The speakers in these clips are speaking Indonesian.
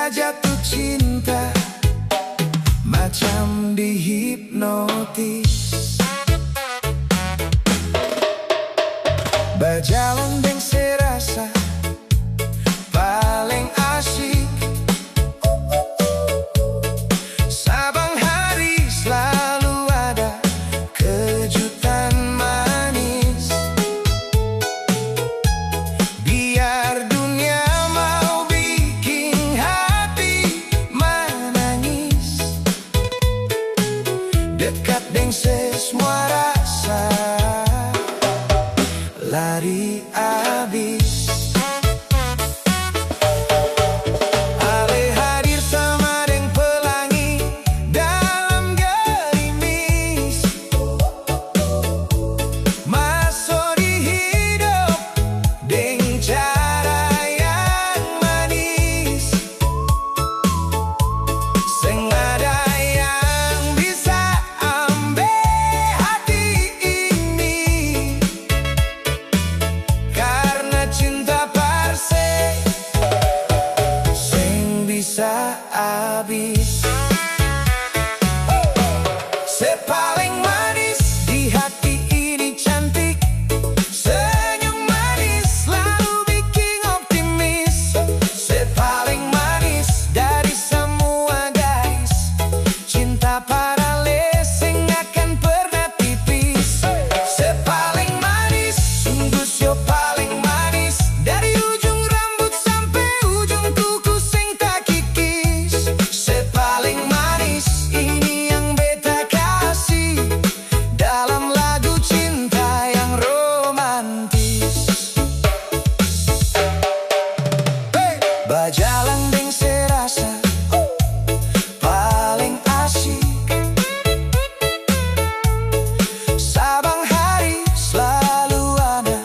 bisa jatuh cinta macam dihipnotis. Berjalan deng serasa paling asyik. Sabang hari selalu ada kejutan manis. Biar dunia mau bikin hati menangis, dekat deng semua rasa, lari abis. Ale hadir sama deng pelangi dalam gerimis. Masuk di hidup deng cara yang manis. Seng ada yang bisa ambil hati ini, karena cinta parse sing bisa habis. Sepaling manis di hati ini cantik, senyum manis selalu bikin optimis. Sepaling manis dari semua gadis, cinta paralel sing akan pernah tipis. Sepaling manis, sungguh sio paling manis, dari ujung rambut sampai ujung kuku sing tak kikis. Sepaling manis, ini yang beta kasih dalam lagu cinta yang romantis. Berjalan deng serasa paling asyik. Sabang hari selalu ada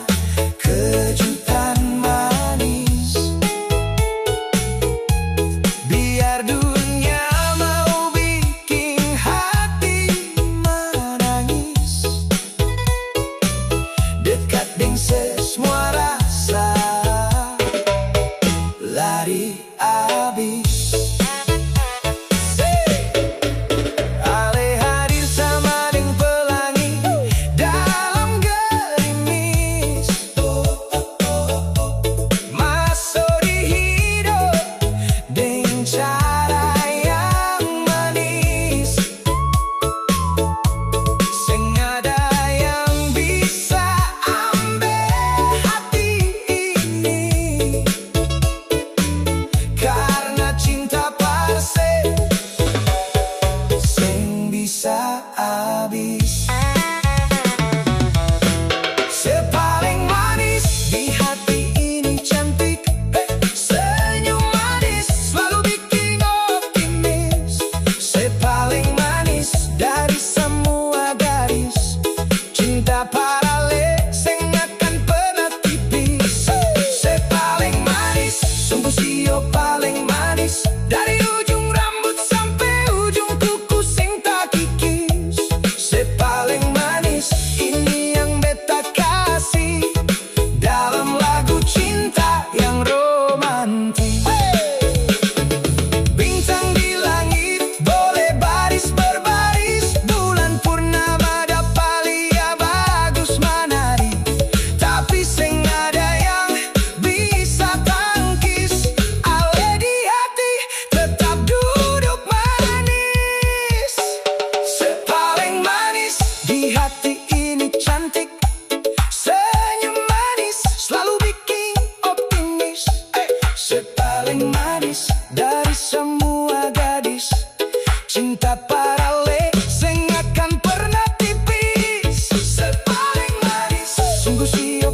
kejutan manis. Biar dunia mau bikin hati menangis, dekat deng semua rasa, lari abis. Ale hadir sama deng pelangi dalam gerimis. Masuk di hidup deng cara yang manis. Seng ada yang bisa ambil hati ini, karena cinta parse sing bisa habis. Sepaling manis di hati ini cantik, senyum manis selalu bikin optimis. Sepaling manis dari semua gadis, cinta paralel sing akan pernah tipis. Sepaling manis, sungguh sio paling manis, dari ujung rambut sampai ujung kuku sing tak kikis. Sepaling manis, ini yang beta kasih dalam lagu cinta yang romantis. Bintang di langit boleh baris berbaris, bulan purnama dapat lihat bagus menari, tapi sing ada yang bisa tangkis. Ale di hati tetap duduk manis. Sepaling manis di hati ini cantik, senyum manis selalu bikin optimis. Sepaling manis dari semua gadis, cinta paralel sing akan pernah tipis. Sepaling manis, sungguh sio